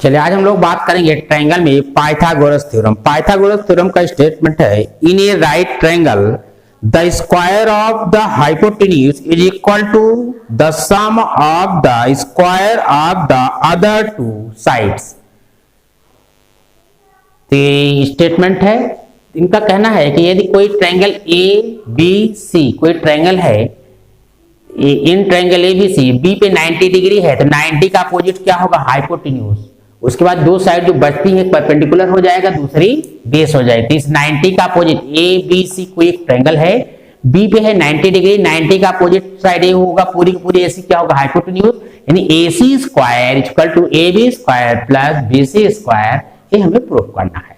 चलिए आज हम लोग बात करेंगे ट्रायंगल में पाइथागोरस थ्योरम। पाइथागोरस थ्योरम का स्टेटमेंट है, in a right triangle the square of the hypotenuse is equal to the sum of the square of the other two sides. Statement है, इनका कहना है कि यदि कोई ट्रायंगल ए बी सी कोई ट्रायंगल है, in triangle A B C B पे 90 डिग्री है तो 90 का अपोजिट क्या होगा? हाइपोटेन्यूज। उसके बाद दो साइड जो बचती है परपेंडिकुलर हो जाएगा, दूसरी बेस हो जाएगी। इस 90 का अपोजिट ए बी सी कोई एक ट्रायंगल है, बी पे है 90 डिग्री, 90 का अपोजिट साइड ए होगा, पूरी की पूरी एसी क्या होगा? हाइपोटेन्यूज। यानी AC square equal to AB square plus BC square, ये हमें प्रूव करना है।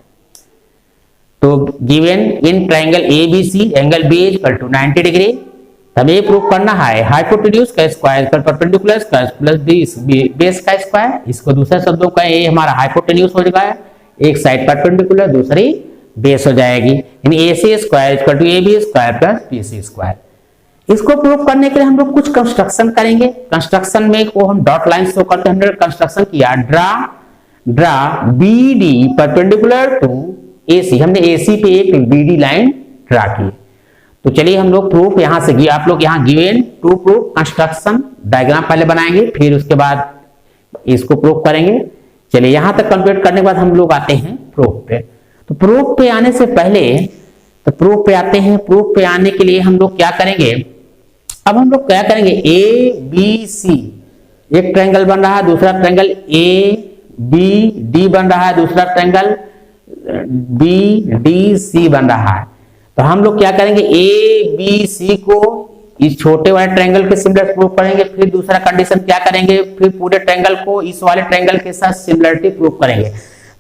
तो given in triangle ABC angle B equal to 90 degree, हमें ये प्रूव करना है हाइपोटेन्यूज का square perpendicular square plus base का स्क्वायर। इसको दूसरे शब्दों का ये हमारा हाइपोटेन्यूज हो जाएगा, एक साइड परपेंडिकुलर दूसरी बेस हो जाएगी। यानी AC square equal to AB square plus BC square. इसको प्रूव करने के लिए हम लोग कुछ कंस्ट्रक्शन करेंगे। कंस्ट्रक्शन में को हम डॉट लाइन शो करके हमने कंस्ट्रक्शन किया, draw BD perpendicular to AC। हमने AC पे एक BD लाइन ड्रा की। तो चलिए हम लोग प्रूफ यहां से आप लोग यहाँ given to proof construction diagram पहले बनाएंगे, फिर उसके बाद इसको प्रूफ करेंगे। चलिए यहां तक कंप्लीट करने के बाद हम लोग आते हैं प्रूफ पे। तो प्रूफ पे आने से पहले प्रूफ पे आते हैं। प्रूफ पे आने के लिए हम लोग क्या करेंगे? अब हम लोग क्या करेंगे? ABC एक ट्रायंगल बन रहा है, दूसरा ट्रायंगल ABD बन रहा है, दूसरा ट्रायंगल BDC बन रहा है। तो हम लोग क्या करेंगे? ABC को इस छोटे वाले ट्रायंगल के सिमिलर प्रूव करेंगे, फिर दूसरा कंडीशन क्या करेंगे? फिर पूरे ट्रायंगल को इस वाले ट्रायंगल के साथ सिमिलरिटी प्रूव करेंगे।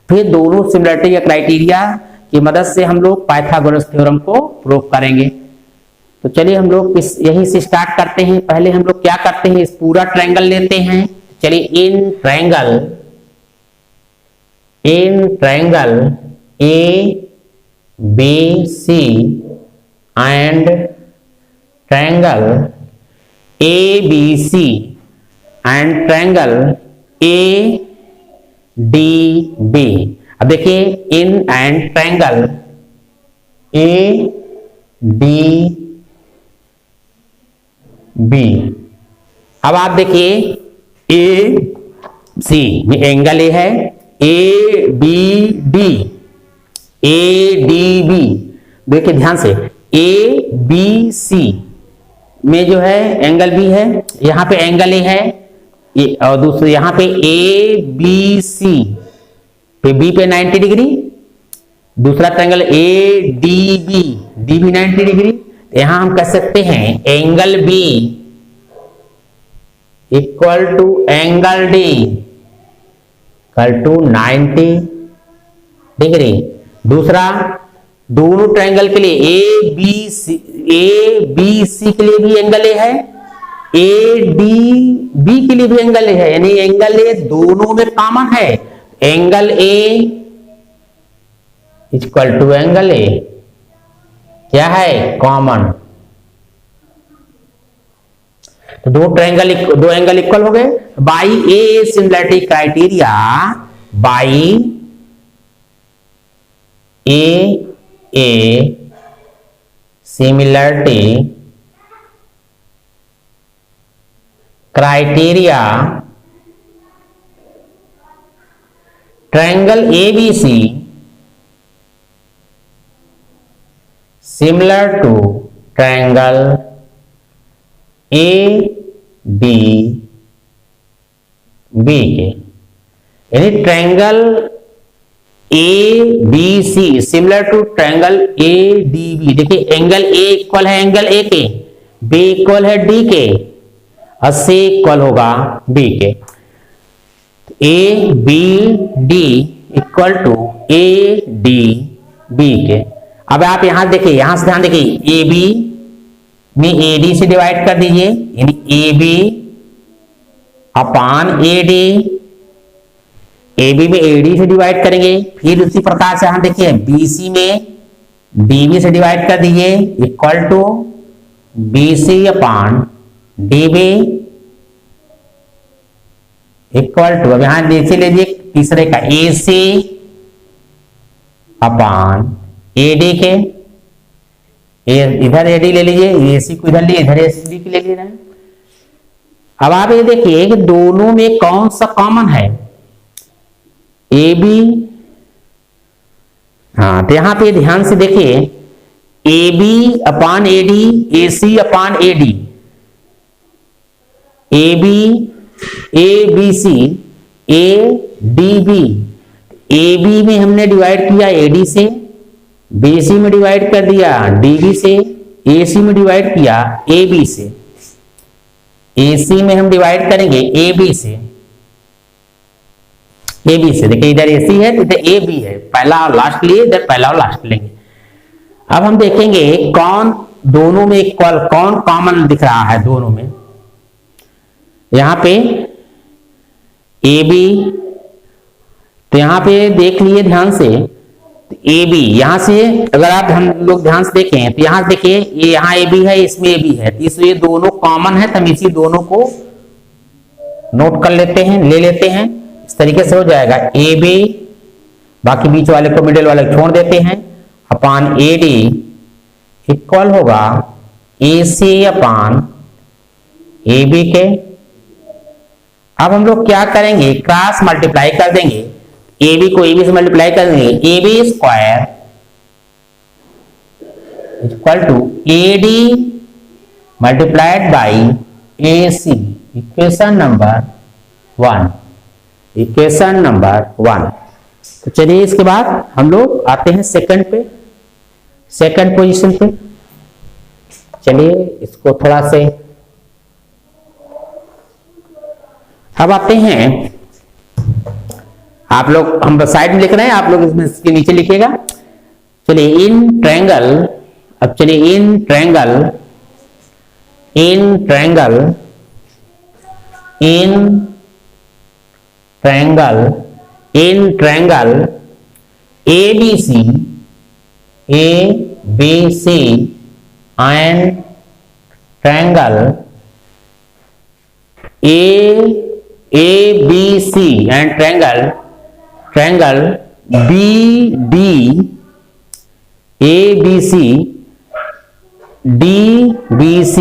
फिर दोनों सिमिलरिटी या क्राइटेरिया की मदद से हम लोग पाइथागोरस थ्योरम को प्रूव करेंगे। तो चलिए हम लोग यहीं से स्टार्ट करते हैं। पहले हम लोग क्या करते हैं? इस पूरा ट्रायंगल लेते हैं। चलिए इन triangle ABC and triangle ABC and triangle ADB। अब देखिए इन एंड ट्रायंगल ADB। अब आप देखिए AC में एंगल ए है, ABD ADB। देखिए ध्यान से, ABC में जो है एंगल B है, यहाँ पे एंगल A है, और दूसरे यहाँ पे ABC पे B पे 90 डिग्री, दूसरा ट्रायंगल ADB DB 90 डिग्री। यहाँ हम कह सकते हैं angle B equal to angle D equal to 90 degree. दूसरा दोनों ट्रायंगल के लिए ABC के लिए भी एंगल ए है, ADB के लिए भी एंगल ए है, यानी एंगल ए दोनों में कॉमन है। Angle A equal to angle A क्या है? कॉमन। तो दो एंगल इक्वल हो गए। By A similarity criteria, by A similarity criteria, triangle ABC similar to triangle ADB के, यानी triangle ABC similar to triangle ADB। देखिए एंगल A इक्वल है एंगल A के, B इक्वल है D के, और C इक्वल होगा B के। ABD इक्वल टू ADB के। अब आप यहां देखिए, यहां से ध्यान देखिए, AB में AD से डिवाइड कर दीजिए, यानी AB अपान AD, AB में AD से डिवाइड करेंगे। फिर उसी प्रकार से हम देखिए BC में DB से डिवाइड कर दीजिए, equal to BC upon DB equal to, अब यहां नीचे लीजिए तीसरे का AC अपान AD के, इधर AD ले लीजिए, AC को इधर लिए, इधर AD के ले ले रहे हैं। अब आप ये देखिए कि दोनों में कौन सा कॉमन है, AB। हाँ, तो यहां पे ध्यान से देखिए, AB अपान AD, AC अपान AD, AB ABC, ADB। AB में हमने डिवाइड किया AD से, BC में डिवाइड कर दिया DB से, AC में डिवाइड किया AB से, AC में हम डिवाइड करेंगे AB से, AB से। देखिए इधर AC है तो इधर AB है, पहला और लास्ट लिए, इधर पहला और लास्ट लेंगे। अब हम देखेंगे कौन दोनों में इक्वल, कौन कॉमन दिख रहा है दोनों में। यहां पे AB, तो यहां पे देख लिए ध्यान से, AB यहां से अगर आप हम लोग ध्यान से देखें तो यहां देखिए, ये यहां AB है, इसमें AB है, तो इसलिए दोनों कॉमन है, तो हम इसी दोनों को नोट कर लेते हैं, ले लेते हैं। इस तरीके से हो जाएगा AB, बाकी बीच वाले को, मिडिल वाले को छोड़ देते हैं, अपान AD इक्वल होगा AC अपान AB के। अब हम लोग क्या करेंगे, क्रॉस मल्टीप्लाई कर देंगे, AB को AB से मल्टीप्लाई कर देंगे, AB square equal to AD multiplied by AC, equation number 1, equation number 1। तो चलिए इसके बाद हम लोग आते हैं सेकंड पे, सेकंड पोजीशन पे। चलिए इसको थोड़ा से अब आते हैं, आप लोग, हम साइड में लिख रहे हैं, आप लोग इसके नीचे लिखिएगा। चलिए इन ट्रायंगल, अब चलिए in triangle, in triangle, in triangle, in triangle ABC, ABC and triangle ABC and triangle, triangle BD, ABC, DBC,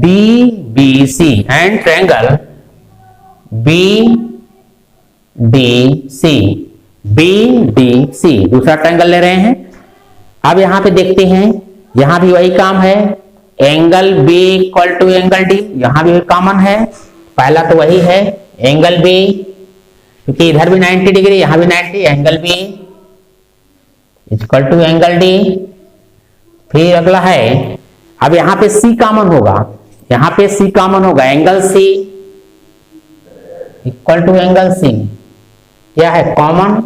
DBC and triangle BDC, BDC दूसरा ट्रायंगल ले रहे हैं। अब यहां पे देखते हैं, यहां भी वही काम है, angle B equal to angle D, यहां भी कॉमन है, पहला तो वही है एंगल B, क्योंकि इधर भी 90 डिग्री, यहां भी 90, angle B equal to angle D। फिर अगला है, अब यहां पे C कॉमन होगा, यहां पे C कॉमन होगा, angle C equal to angle C, क्या है कॉमन।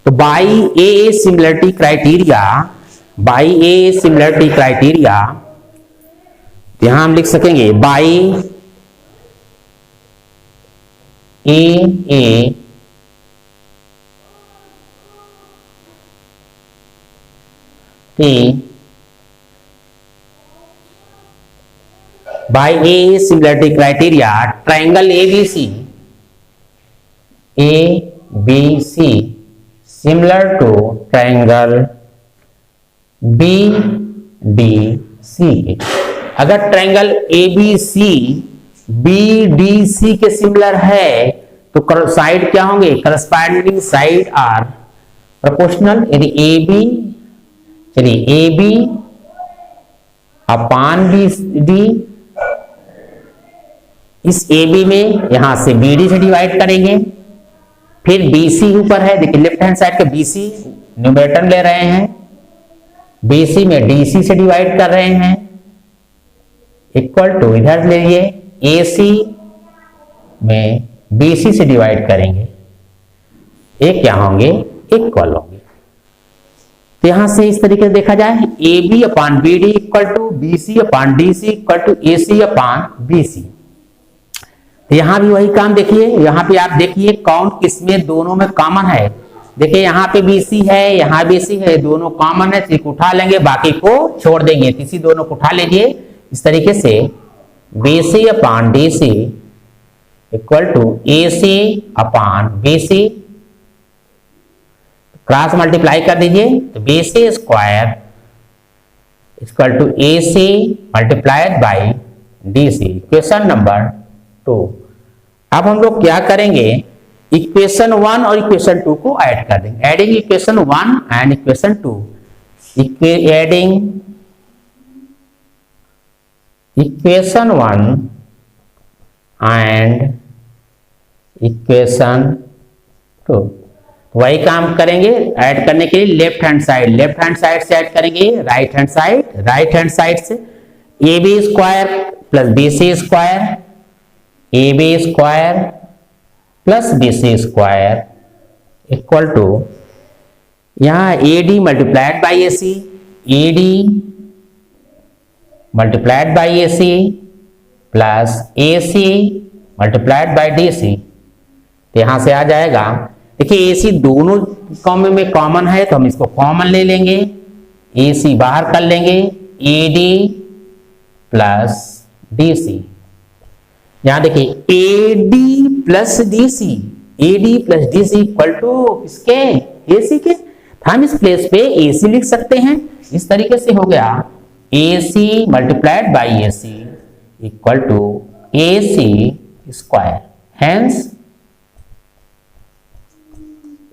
तो by A similarity criteria, by A similarity criteria, यहां हम लिख सकेंगे by a by A similarity criteria, triangle ABC similar to triangle BDC। अगर ट्रायंगल ABC BDC के सिमिलर है तो साइड क्या होंगे, करस्पॉन्डिंग साइड आर प्रोपोर्शनल। यदि AB, चलिए AB अपान BD, इस AB में यहां से BD से डिवाइड करेंगे, फिर BC ऊपर है, देखिए लेफ्ट हैंड साइड का BC न्यूमरेटर ले रहे हैं, BC में DC से डिवाइड कर रहे हैं, इक्वल टू इधर लीजिए AC में BC से डिवाइड करेंगे, एक क्या होंगे, इक्वल होंगे। तो यहां से इस तरीके से देखा जाए, AB upon BD equal to BC upon DC equal to AC upon BC। यहां भी वही काम देखिए, यहां पे आप देखिए कौन किसमें दोनों में कॉमन है। देखिए यहाँ पे BC है, यहाँ BC है, दोनों कॉमन है, एक उठा लेंगे, बाकी को छोड़ देंगे, किसी दोनों को उठा लीजिए। इस तरीके से BC upon DC equal to AC upon BC, cross multiply कर दीजिए तो BC square equal to AC multiplied by DC। Equation number 2। अब हम लोग क्या करेंगे, इक्वेशन 1 और इक्वेशन 2 को ऐड कर देंगे। Adding equation 1 and equation 2, adding equation 1 and equation 2। वही काम करेंगे ऐड करने के लिए लेफ्ट हैंड साइड से ऐड करेंगे राइट हैंड साइड से AB square plus BC square, AB square plus BC square equal to यहां AD multiplied by AC, AD multiplied by AC plus AC multiplied by DC। तो यहां से आ जाएगा, देखिए AC दोनों कॉमन में कॉमन है तो हम इसको कॉमन ले लेंगे, AC बाहर कर लेंगे, AD प्लस DC। यहां देखिए AD plus DC, AD plus DC equal to किसके, AC के। हम इस प्लेस पे AC लिख सकते हैं, इस तरीके से हो गया AC multiplied by AC equal to AC square, hence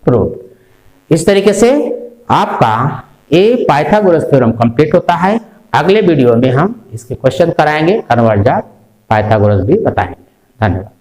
prove. इस तरीके से आपका पाइथागोरस थ्योरम कंप्लीट होता है। अगले वीडियो में हम इसके क्वेश्चन कराएंगे, कन्वर्जन पाइथागोरस भी बताएंगे। धन्यवाद।